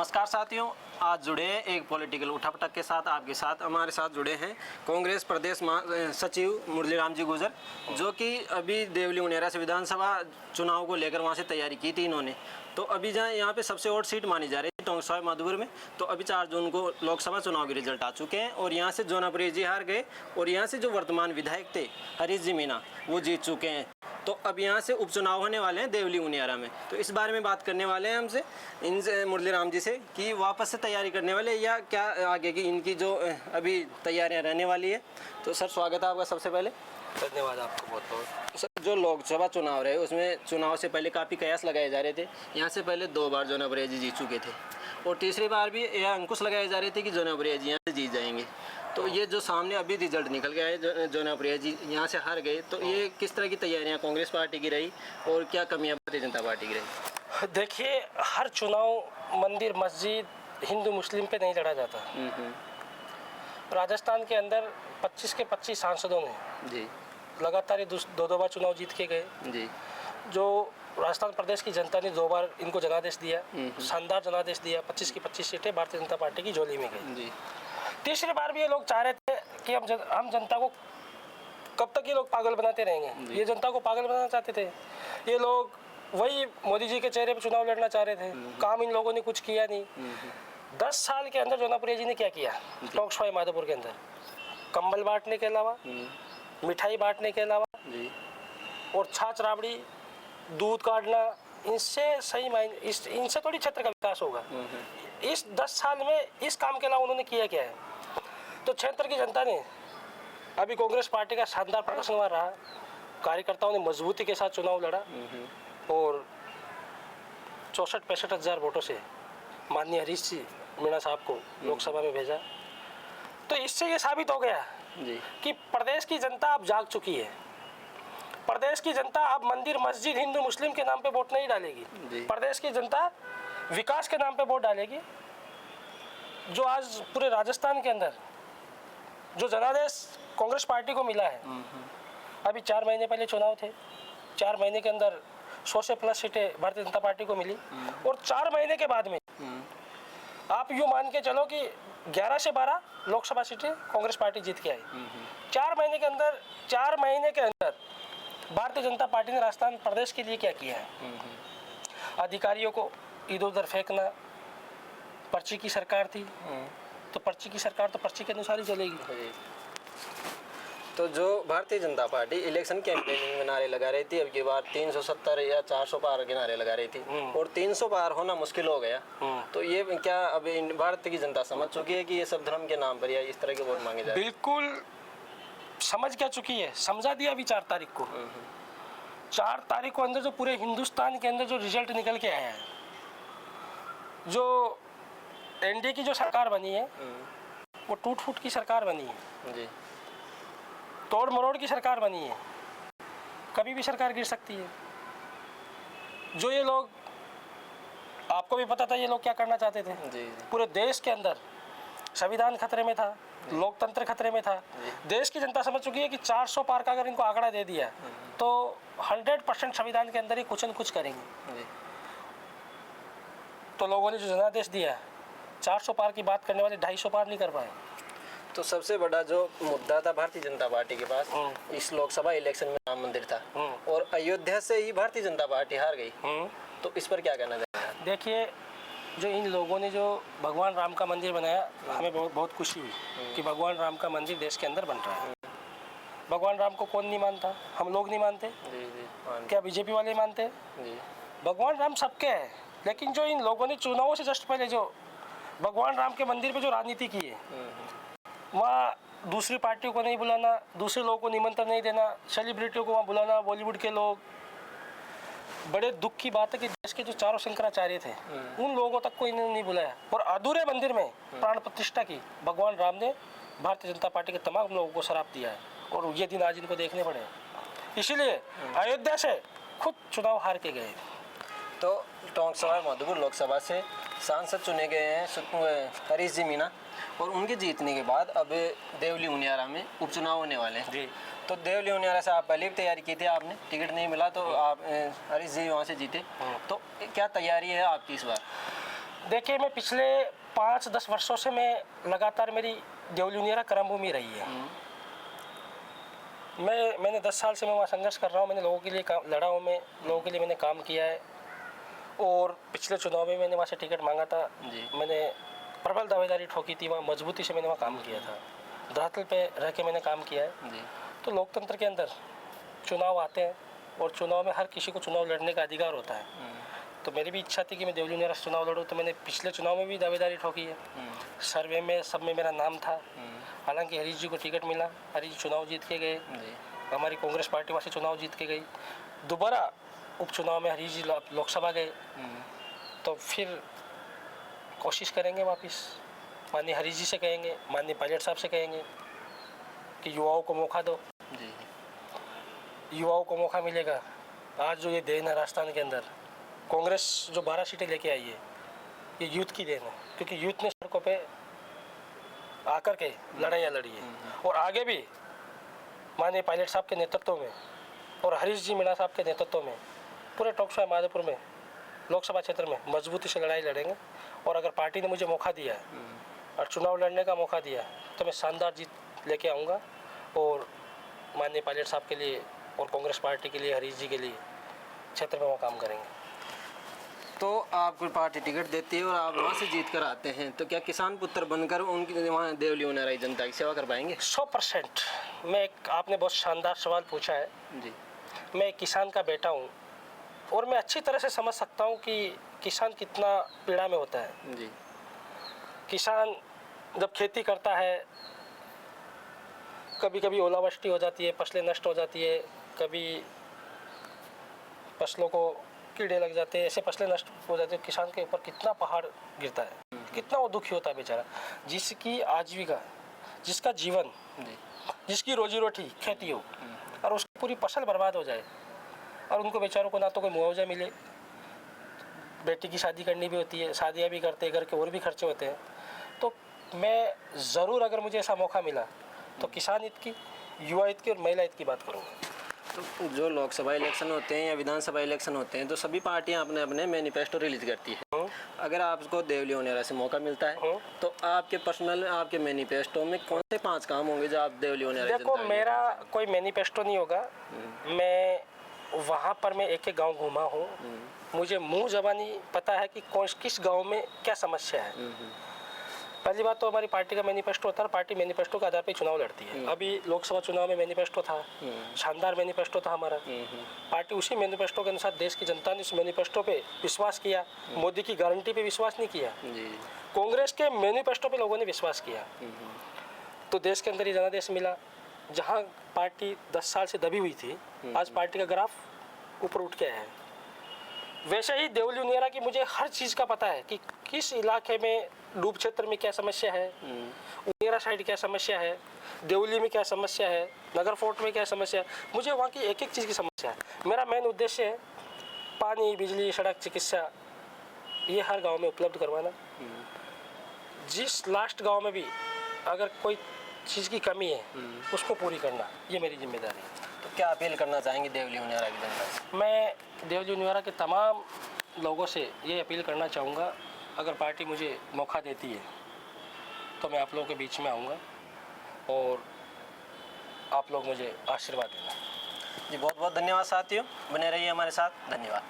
नमस्कार साथियों, आज जुड़े एक पॉलिटिकल उठापटक के साथ आपके साथ हमारे साथ जुड़े हैं कांग्रेस प्रदेश सचिव मुरली राम जी गुर्जर, जो कि अभी देवली उनेरा से विधानसभा चुनाव को लेकर वहां से तैयारी की थी इन्होंने। तो अभी जहाँ यहाँ पे सबसे और सीट मानी जा रही है टोंक साहिब माधोपुर में, तो अभी 4 जून को लोकसभा चुनाव के रिजल्ट आ चुके हैं और यहाँ से जोनाप्रिय जी हार गए और यहाँ से जो वर्तमान विधायक थे हरीश जी मीणा वो जीत चुके हैं। तो अब यहाँ से उपचुनाव होने वाले हैं देवली उनियारा में, तो इस बारे में बात करने वाले हैं हमसे इनसे मुरली राम जी से कि वापस से तैयारी करने वाले या क्या आगे की इनकी जो अभी तैयारियां रहने वाली है। तो सर स्वागत है आपका सबसे पहले। धन्यवाद आपको बहुत बहुत। सर जो लोकसभा चुनाव रहे उसमें चुनाव से पहले काफ़ी कयास लगाए जा रहे थे, यहाँ से पहले 2 बार जोनाप्रिय जी जीत चुके थे और तीसरी बार भी यह अंकुश लगाए जा रहे थे कि जोनाप्रिय जी यहाँ से जीत जाएंगे। तो ये जो सामने अभी रिजल्ट निकल गया है जोनाप्रिय जी यहाँ से हार गए, तो ये किस तरह की तैयारियाँ कांग्रेस पार्टी की रही और क्या कमियाँ भारतीय जनता पार्टी की रही? देखिए, हर चुनाव मंदिर मस्जिद हिंदू मुस्लिम पे नहीं लड़ा जाता। राजस्थान के अंदर 25 के 25 सांसदों ने जी लगातार 2 बार चुनाव जीत के गए जी। जो राजस्थान प्रदेश की जनता ने 2 बार इनको जनादेश दिया, शानदार जनादेश दिया। 25 की 25 सीटें भारतीय जनता पार्टी की झोली में गई जी। तीसरी बार भी ये लोग चाह रहे थे कि हम जनता को कब तक ये लोग पागल बनाते रहेंगे। ये जनता को पागल बनाना चाहते थे। ये लोग वही मोदी जी के चेहरे पर चुनाव लड़ना चाह रहे थे। काम इन लोगों ने कुछ किया नहीं। 10 साल के अंदर जोनाप्रिय जी ने क्या किया टोंक साहिब माधोपुर के अंदर? कंबल बांटने के अलावा, मिठाई बांटने के अलावा और छाछ राबड़ी दूध काटना, इनसे सही मायने इनसे थोड़ी क्षेत्र का विकास होगा। इस 10 साल में इस काम के अलावा उन्होंने किया क्या है? तो क्षेत्र की जनता ने अभी कांग्रेस पार्टी का शानदार प्रदर्शन हुआ रहा। कार्यकर्ताओं ने मजबूती के साथ चुनाव लड़ा और 64-65 हज़ार वोटों से माननीय हरीश जी मीणा साहब को लोकसभा में भेजा। तो इससे ये साबित हो गया जी कि प्रदेश की जनता अब जाग चुकी है। प्रदेश की जनता अब मंदिर मस्जिद हिंदू मुस्लिम के नाम पे वोट नहीं डालेगी। प्रदेश की जनता विकास के नाम पे वोट डालेगी। जो आज पूरे राजस्थान के अंदर जो जनादेश कांग्रेस पार्टी को मिला है, अभी 4 महीने पहले चुनाव थे, 4 महीने के अंदर 100 से प्लस सीटें भारतीय जनता पार्टी को मिली और 4 महीने के बाद में आप यूँ मान के चलो कि 11 से 12 लोकसभा सीटें कांग्रेस पार्टी जीत के आई। 4 महीने के अंदर भारतीय जनता पार्टी ने राजस्थान प्रदेश के लिए क्या किया है? अधिकारियों को इधर उधर फेंकना। पर्ची की सरकार थी तो पर्ची की सरकार तो पर्ची के अनुसार ही चलेगी। तो जो Bharatiya Janata party election campaigning में नारे लगा रही थी, अब की बार 370 या 400 पार के नारे लगा रही थी और 300 पार होना मुश्किल हो गया। तो ये क्या अभी भारत की जनता समझ चुकी है कि ये सब धर्म के नाम पर या इस तरह के वोट मांगे जाए? बिल्कुल समझ क्या चुकी है, समझा दिया अभी 4 तारीख को। 4 तारीख को अंदर जो पूरे हिंदुस्तान के अंदर जो रिजल्ट निकल के आया है, जो एनडीए की जो सरकार बनी है वो टूट फूट की सरकार बनी है जी। तोड़ मरोड़ की सरकार बनी है। कभी भी सरकार गिर सकती है। जो ये लोग, आपको भी पता था ये लोग क्या करना चाहते थे जी। पूरे देश के अंदर संविधान खतरे में था, लोकतंत्र खतरे में था। देश की जनता समझ चुकी है कि 400 पार का अगर इनको आंकड़ा दे दिया तो 100% संविधान के अंदर ही कुछ न कुछ करेंगे। तो लोगों ने जो जनादेश दिया, 400 पार की बात करने वाले 250 पार नहीं कर पाए। तो सबसे बड़ा जो मुद्दा था भारतीय जनता पार्टी के पास इस लोकसभा इलेक्शन में राम मंदिर था और अयोध्या से ही भारतीय जनता पार्टी हार गई। तो इस पर क्या कहना चाहिए? देखिए, जो इन लोगों ने जो भगवान राम का मंदिर बनाया, हमें बहुत खुशी हुई कि भगवान राम का मंदिर देश के अंदर बन रहा है। भगवान राम को कौन नहीं मानता? हम लोग नहीं मानते जी। क्या बीजेपी वाले मानते जी? भगवान राम सबके हैं, लेकिन जो इन लोगों ने चुनावों से जस्ट पहले जो भगवान राम के मंदिर पे जो राजनीति की है, वहाँ दूसरी पार्टियों को नहीं बुलाना, दूसरे लोगों को निमंत्रण नहीं देना, सेलिब्रिटियों को वहाँ बुलाना, बॉलीवुड के लोग। बड़े दुख की बात है कि देश के जो 4 शंकराचार्य थे उन लोगों तक को इन्होंने नहीं बुलाया और अधूरे मंदिर में प्राण प्रतिष्ठा की भगवान राम ने भारतीय जनता पार्टी के तमाम लोगों को श्राप दिया है और ये दिन आज इनको देखने पड़े। इसीलिए अयोध्या से खुद चुनाव हार के गए। तो टोंक साहिब माधोपुर लोकसभा से सांसद चुने गए हैं हरीश जी मीणा और उनके जीतने के बाद अब देवली उनियारा में उपचुनाव होने वाले हैं जी। तो देवली उनियारा से आप पहले भी तैयारी की थी, आपने टिकट नहीं मिला तो आप हरीश जी वहाँ से जीते। तो क्या तैयारी है आपकी इस बार? देखिए, मैं पिछले 5-10 वर्षों से मैं लगातार मेरी देवली उनियारा कर्मभूमि रही है। मैंने 10 साल से मैं वहाँ संघर्ष कर रहा हूँ। मैंने लोगों के लिए लड़ा हूँ, मैं लोगों के लिए मैंने काम किया है। और पिछले चुनाव में मैंने वहाँ से टिकट मांगा था, मैंने प्रबल दावेदारी ठोकी थी, वहाँ मजबूती से मैंने वहाँ काम किया था, धरातल पे रह के मैंने काम किया है। तो लोकतंत्र के अंदर चुनाव आते हैं और चुनाव में हर किसी को चुनाव लड़ने का अधिकार होता है। तो मेरी भी इच्छा थी कि मैं देवली उनियारा से चुनाव लड़ूँ, तो मैंने पिछले चुनाव में भी दावेदारी ठोकी है। सर्वे में सब में मेरा नाम था। हालांकि हरीश जी को टिकट मिला, हरीश जी चुनाव जीत के गए, हमारी कांग्रेस पार्टी वहाँ से चुनाव जीत के गई। दोबारा उपचुनाव में हरीश जी लोकसभा गए। तो फिर कोशिश करेंगे वापस, माननीय हरीश जी से कहेंगे, माननीय पायलट साहब से कहेंगे कि युवाओं को मौका दो। युवाओं को मौका मिलेगा। आज जो ये देन है राजस्थान के अंदर, कांग्रेस जो 12 सीटें लेके आई है, ये यूथ की देन है, क्योंकि यूथ ने सड़कों पे आकर के लड़ाइयाँ लड़ी है। और आगे भी माननीय पायलट साहब के नेतृत्व में और हरीश जी मीणा साहब के नेतृत्व में पूरे टोकसरा माधोपुर में लोकसभा क्षेत्र में मजबूती से लड़ाई लड़ेंगे। और अगर पार्टी ने मुझे मौका दिया है और चुनाव लड़ने का मौका दिया है, तो मैं शानदार जीत लेके आऊँगा और माननीय पायलट साहब के लिए और कांग्रेस पार्टी के लिए, हरीश जी के लिए क्षेत्र में वो काम करेंगे। तो आपको पार्टी टिकट देती है और आप वहाँ से जीत कर आते हैं, तो क्या किसान पुत्र बनकर उनकी वहाँ देवली उनियारा जनता की सेवा कर पाएंगे? 100%। आपने बहुत शानदार सवाल पूछा है जी। मैं एक किसान का बेटा हूँ और मैं अच्छी तरह से समझ सकता हूँ कि किसान कितना पीड़ा में होता है जी। किसान जब खेती करता है, कभी कभी ओलावृष्टि हो जाती है, फसलें नष्ट हो जाती है, कभी फसलों को कीड़े लग जाते हैं, ऐसे फसलें नष्ट हो जाती है। किसान के ऊपर कितना पहाड़ गिरता है, कितना वो दुखी होता है बेचारा, जिसकी आजीविका, जिसका जीवन, जिसकी रोजी रोटी खेती हो और उसकी पूरी फसल बर्बाद हो जाए और उनको बेचारों को ना तो कोई मुआवजा मिले। बेटी की शादी करनी भी होती है, शादियाँ भी करते हैं, घर के और भी खर्चे होते हैं। तो मैं ज़रूर, अगर मुझे ऐसा मौका मिला, तो किसान हित की, युवा हित की और महिला हित की बात करूँगा। तो जो लोकसभा इलेक्शन होते हैं या विधानसभा इलेक्शन होते हैं, तो सभी पार्टियां अपने अपने मैनिफेस्टो रिलीज करती है। अगर आपको देवली उनियारा से मौका मिलता है, तो आपके पर्सनल, आपके मैनिफेस्टो में कौन से 5 काम होंगे जो आप देवली उनियारा? देखो, मेरा कोई मैनिफेस्टो नहीं होगा। मैं वहाँ पर मैं एक गांव घूमा हूँ, मुझे मुँह ज़बानी पता है कि किस गाँव में क्या समस्या है। पहली बात तो हमारी पार्टी का मैनिफेस्टो होता है, पार्टी मैनिफेस्टो के आधार पर चुनाव लड़ती है। अभी लोकसभा चुनाव में मैनिफेस्टो था, शानदार मैनिफेस्टो था हमारा। पार्टी उसी मैनिफेस्टो के अनुसार, देश की जनता ने उस मैनिफेस्टो पे विश्वास किया, मोदी की गारंटी पे विश्वास नहीं किया। कांग्रेस के मैनिफेस्टो पे लोगों ने विश्वास किया, तो देश के अंदर ये जनादेश मिला। जहाँ पार्टी 10 साल से दबी हुई थी, आज पार्टी का ग्राफ ऊपर उठ के आया है। वैसे ही देवली उनियारा की मुझे हर चीज़ का पता है कि किस इलाके में, डूब क्षेत्र में क्या समस्या है, उनियारा साइड क्या समस्या है, देवली में क्या समस्या है, नगर फोर्ट में क्या समस्या है। मुझे वहाँ की एक एक चीज़ की समस्या है। मेरा मेन उद्देश्य है पानी, बिजली, सड़क, चिकित्सा, ये हर गांव में उपलब्ध करवाना। जिस लास्ट गांव में भी अगर कोई चीज़ की कमी है, उसको पूरी करना, ये मेरी जिम्मेदारी है। तो क्या अपील करना चाहेंगे देवली उनियारा की जनता से? मैं देवली उनियारा के तमाम लोगों से ये अपील करना चाहूँगा, अगर पार्टी मुझे मौका देती है तो मैं आप लोगों के बीच में आऊँगा और आप लोग मुझे आशीर्वाद देना। जी, बहुत बहुत धन्यवाद साथियों, बने रहिए हमारे साथ। धन्यवाद।